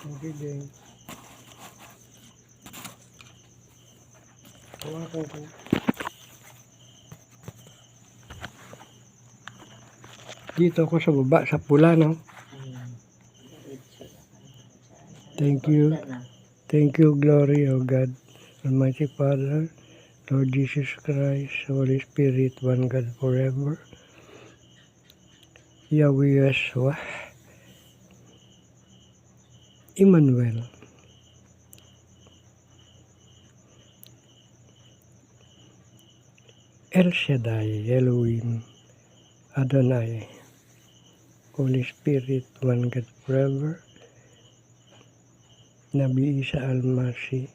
Hindi din. Hawakan ko. Dito ako sa baba, sa pula, no? Thank you. Thank you, glory, O God, Almighty Father, Lord Jesus Christ, Holy Spirit, one God forever. Yahweh Yeshua, Emmanuel. El Shaddai, Elohim, Adonai, Holy Spirit, one God forever. Nabi Isa Al-Masih.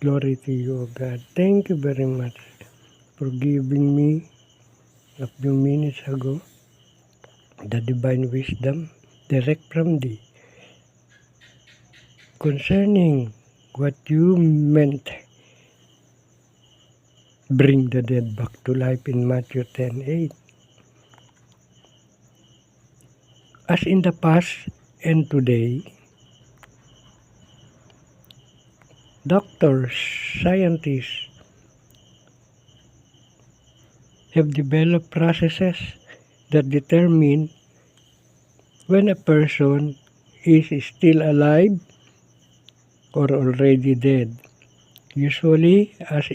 Glory to you, O God. Thank you very much for giving me a few minutes ago the divine wisdom direct from thee concerning what you meant bring the dead back to life in Matthew 10:8. As in the past and today, doctors, scientists have developed processes that determine when a person is still alive or already dead. Usually, as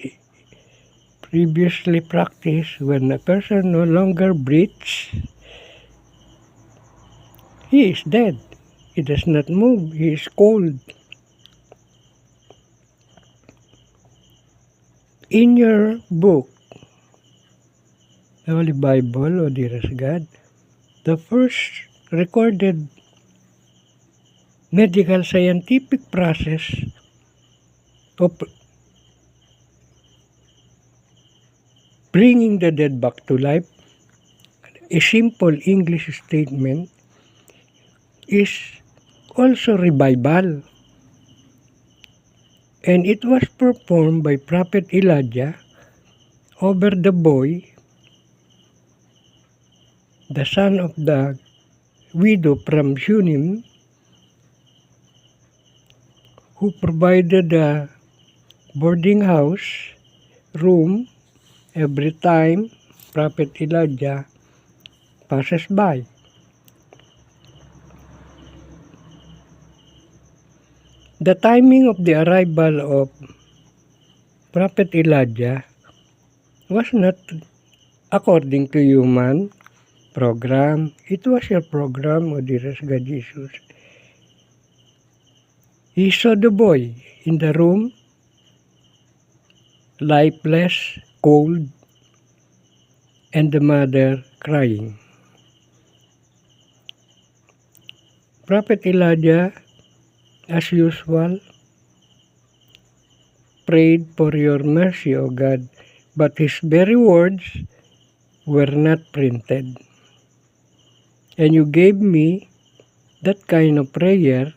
previously practiced, when a person no longer breathes, he is dead. He does not move. He is cold. In your book, the Holy Bible, O dearest God, the first recorded medical scientific process of bringing the dead back to life, a simple English statement, is also revival. And it was performed by Prophet Elijah over the boy, the son of the widow from Shunem, who provided a boarding house room every time Prophet Elijah passes by. The timing of the arrival of Prophet Elijah was not according to human program. It was your program, O dearest God Jesus. He saw the boy in the room, lifeless, cold, and the mother crying. Prophet Elijah, as usual, prayed for your mercy, O God, but his very words were not printed. And you gave me that kind of prayer.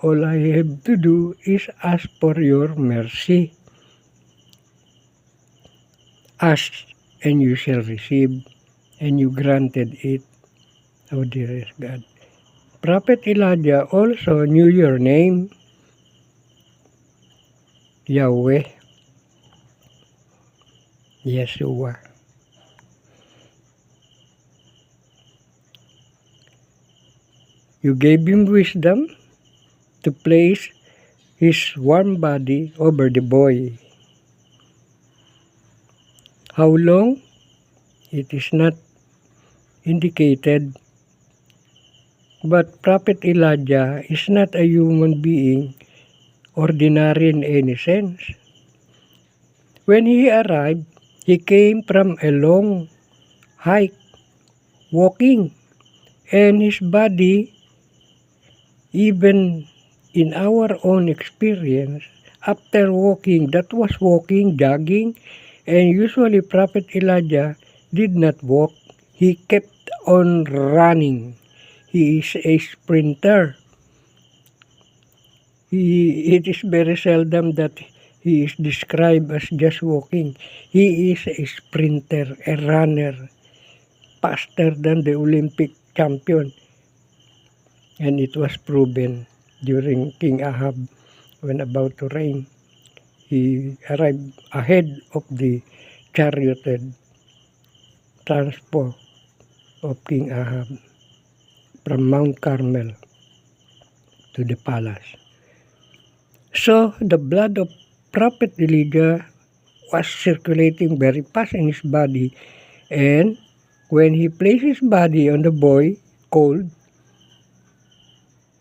All I have to do is ask for your mercy. Ask, and you shall receive, and you granted it, O dearest God. Prophet Elijah also knew your name, Yahweh, Yeshua. You gave him wisdom to place his warm body over the boy. How long? It is not indicated, but Prophet Elijah is not a human being, ordinary in any sense. When he arrived, he came from a long hike, walking, and his body, even in our own experience, after walking, that was walking, jogging, and usually Prophet Elijah did not walk. He kept on running. He is a sprinter. It is very seldom that he is described as just walking. He is a sprinter, a runner, faster than the Olympic champion. And it was proven during King Ahab when about to reign. He arrived ahead of the charioted transport of King Ahab from Mount Carmel to the palace. So the blood of Prophet Elijah was circulating very fast in his body, and when he placed his body on the boy cold,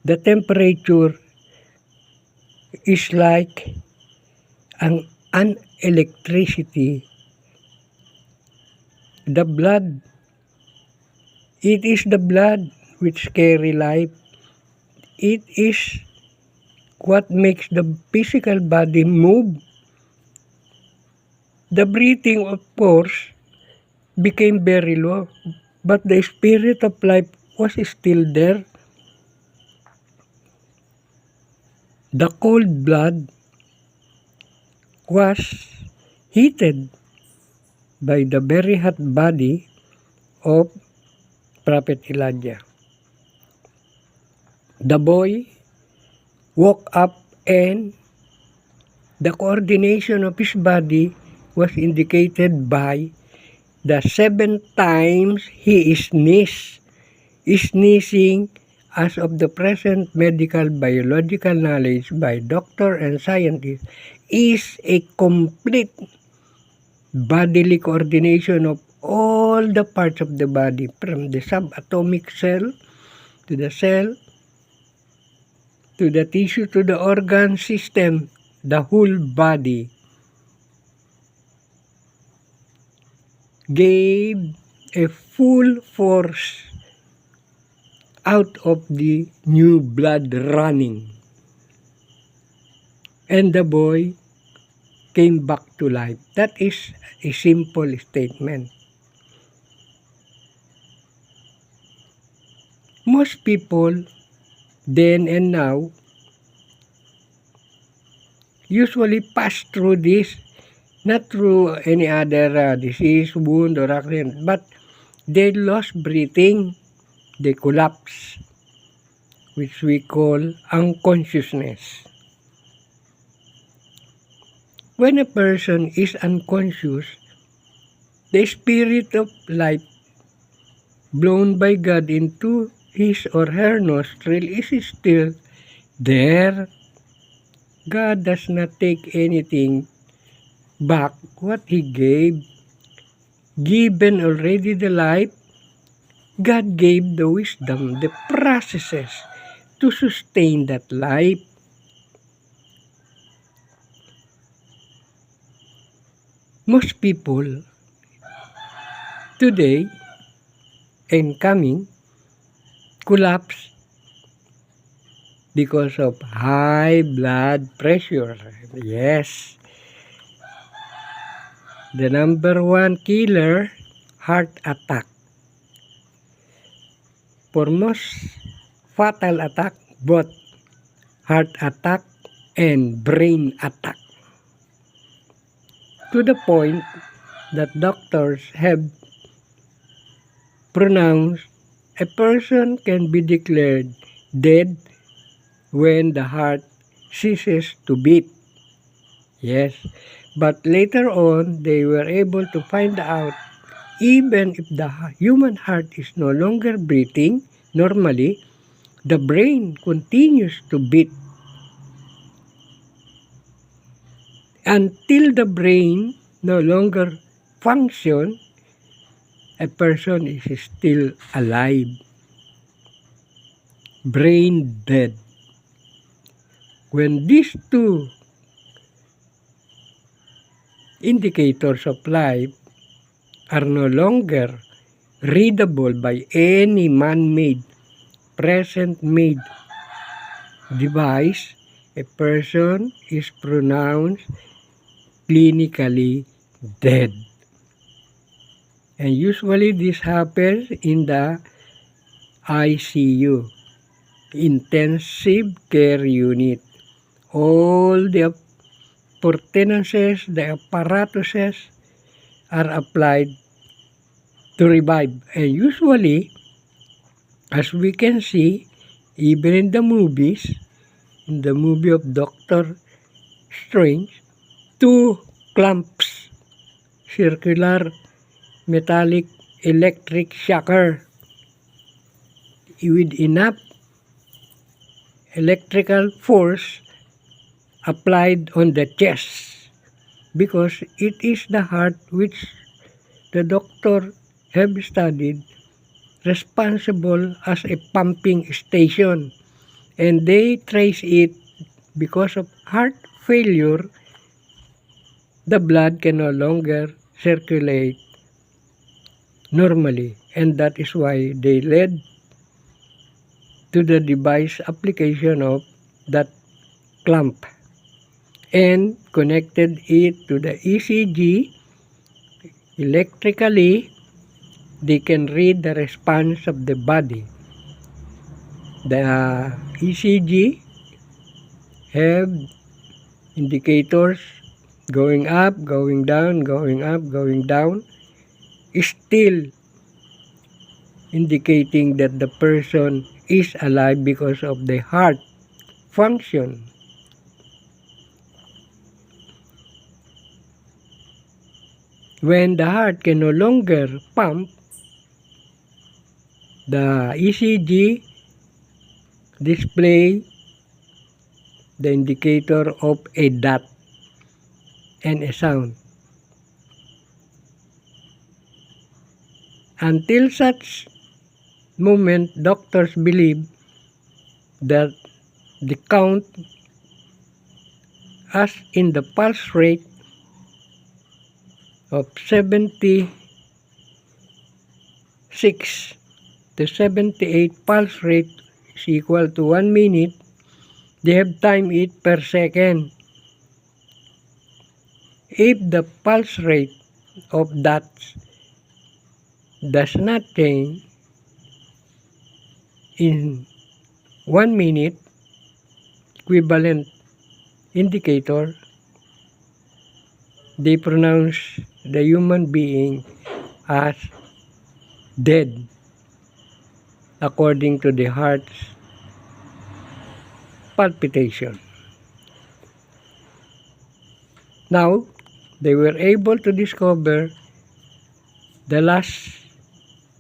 the temperature is like an electricity. The blood, it is the blood which carry life. It is what makes the physical body move. The breathing, of course, became very low, but the spirit of life was still there. The cold blood was heated by the very hot body of Prophet Elijah. The boy woke up, and the coordination of his body was indicated by the 7 times he sneezing. As of the present medical biological knowledge by doctor and scientists, is a complete bodily coordination of all the parts of the body, from the subatomic cell, to the tissue, to the organ system, the whole body gave a full force out of the new blood running. And the boy came back to life. That is a simple statement. Most people then and now usually pass through this, not through any other disease, wound, or accident, but they lost breathing, they collapse, which we call unconsciousness. When a person is unconscious, the spirit of life blown by God into his or her nostril is still there. God does not take anything back what He gave. Given already the life, God gave the wisdom, the processes to sustain that life. Most people today and coming collapse because of high blood pressure. Yes. The number one killer, heart attack. For most fatal attack, both heart attack and brain attack. To the point that doctors have pronounced a person can be declared dead when the heart ceases to beat. Yes, but later on they were able to find out even if the human heart is no longer beating normally, the brain continues to beat. Until the brain no longer functions, a person is still alive. Brain dead. When these two indicators of life are no longer readable by any man-made, present-made device, a person is pronounced clinically dead. And usually this happens in the ICU, intensive care unit. All the appurtenances, the apparatuses are applied to revive. And usually, as we can see, Even in the movies, in the movie of Doctor Strange, 2 clamps, circular metallic electric shocker with enough electrical force applied on the chest, because it is the heart which the doctor have studied responsible as a pumping station, and they trace it because of heart failure. The blood can no longer circulate normally, and that is why they led to the device application of that clamp and connected it to the ECG. Electrically, they can read the response of the body. The ECG have indicators going up, going down, going up, going down, still indicating that the person is alive because of the heart function. When the heart can no longer pump, the ECG display the indicator of a dot and a sound. Until such moment, doctors believe that the count as in the pulse rate of 76 to 78 pulse rate is equal to 1 minute. They have timed it per second. If the pulse rate of that does not change in 1 minute, equivalent indicator, they pronounce the human being as dead according to the heart's palpitation. Now, they were able to discover the last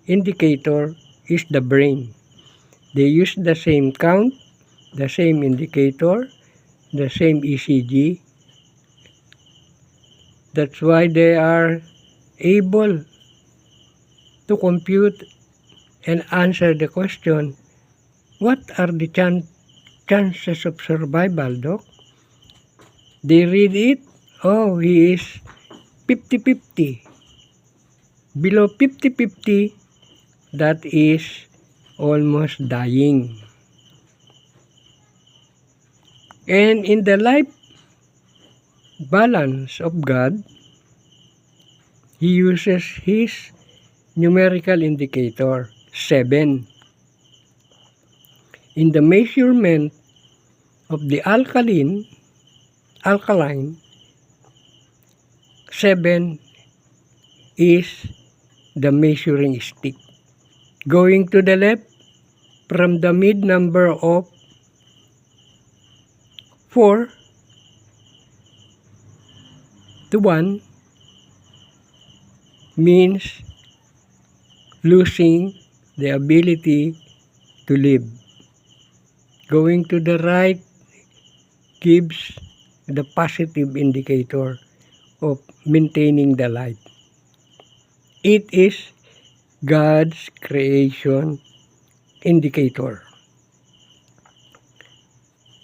indicator is the brain. They use the same count, the same indicator, the same ECG. That's why they are able to compute and answer the question, what are the chances of survival, Doc? They read it, oh, he is 50-50. Below 50-50, that is almost dying. And in the life balance of God, He uses His numerical indicator, 7. In the measurement of the alkaline, 7 is the measuring stick. Going to the left, from the mid number of 4 to 1 means losing the ability to live. Going to the right gives the positive indicator of maintaining the life. It is God's creation indicator.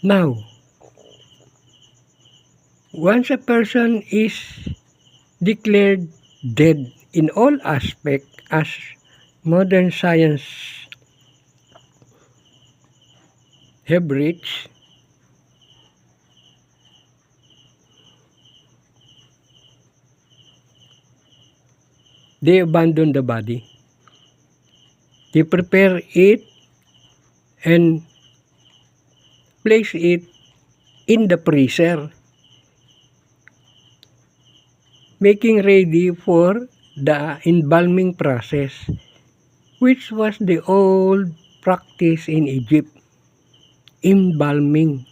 Now, once a person is declared dead in all aspects, as modern science have reached, they abandon the body. They prepare it and place it in the freezer, making ready for the embalming process, which was the old practice in Egypt. embalming,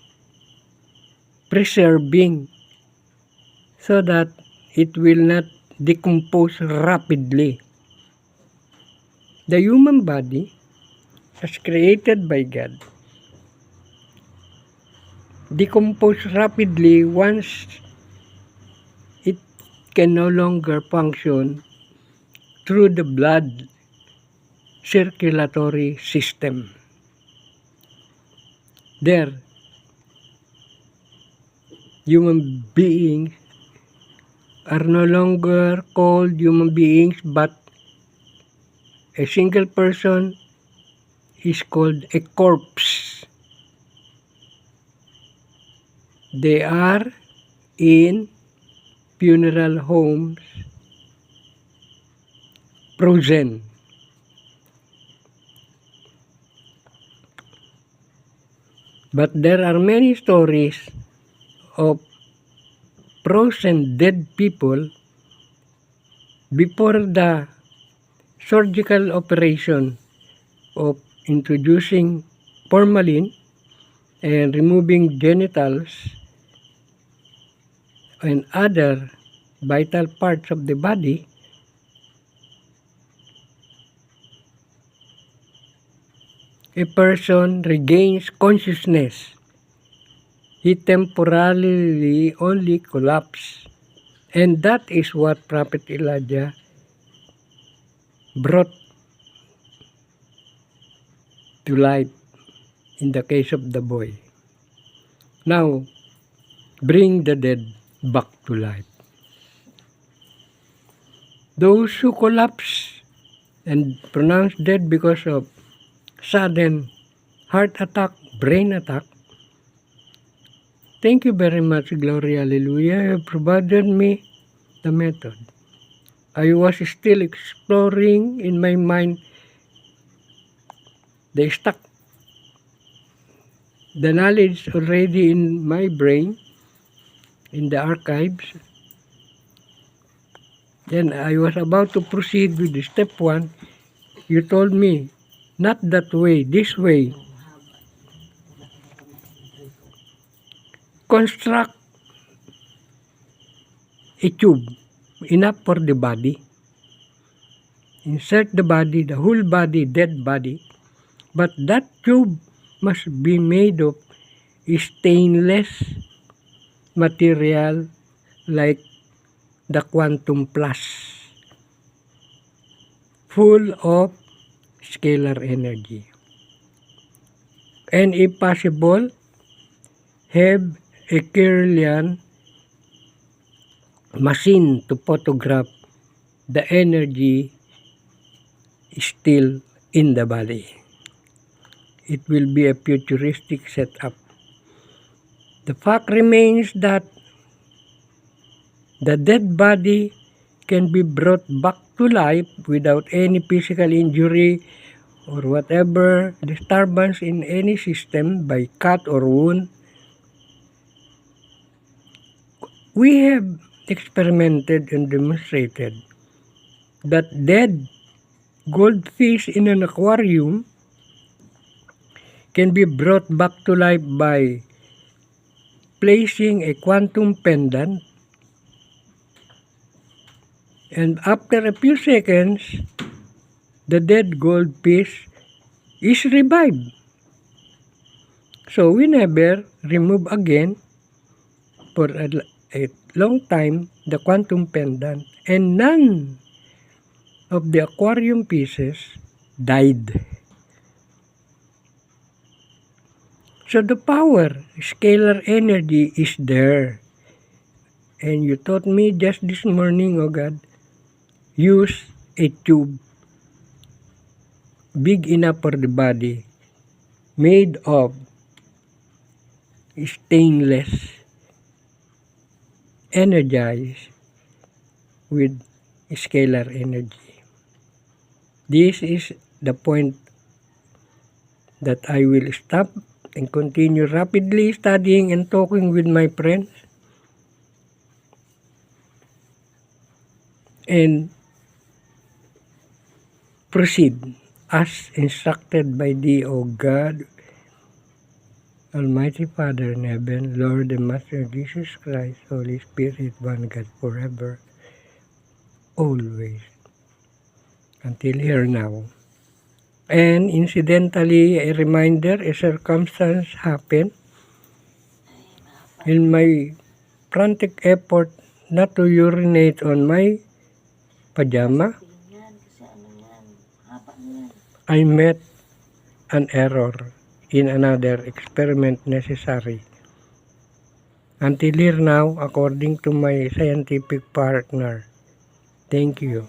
preserving, so that it will not decompose rapidly. The human body, as created by God, decompose rapidly once it can no longer function through the blood circulatory system. There, human beings are no longer called human beings, but a single person is called a corpse. They are in funeral homes, frozen. But there are many stories of frozen dead people before the surgical operation of introducing formalin and removing genitals and other vital parts of the body. A person regains consciousness. He temporarily only collapses. And that is what Prophet Elijah brought to life in the case of the boy. Now, bring the dead back to life. Those who collapse and pronounced dead because of sudden heart attack, brain attack, thank you very much, Glory, Hallelujah. You have provided me the method. I was still exploring in my mind the knowledge already in my brain, in the archives. Then I was about to proceed with the step 1. You told me, not that way, this way. Construct a tube enough for the body. Insert the body, the whole body, dead body. But that tube must be made of stainless material like the quantum plus, full of scalar energy. And if possible, have a Kirlian machine to photograph the energy still in the body. It will be a futuristic setup. The fact remains that the dead body can be brought back to life without any physical injury or whatever disturbance in any system by cut or wound. We have experimented and demonstrated that dead goldfish in an aquarium can be brought back to life by placing a quantum pendant, and after a few seconds, the dead goldfish is revived. So we never remove again for a long time the quantum pendant, and none of the aquarium pieces died. So the power, scalar energy is there. And you taught me just this morning, oh God, use a tube big enough for the body, made of stainless, energized with scalar energy. This is the point that I will stop and continue rapidly studying and talking with my friends and proceed as instructed by thee, O God, Almighty Father in heaven, Lord and Master Jesus Christ, Holy Spirit, one God forever, always, until here now. And incidentally, a reminder, a circumstance happened in my frantic effort not to urinate on my pajama. I met an error in another experiment necessary. Until here now, according to my scientific partner. Thank you.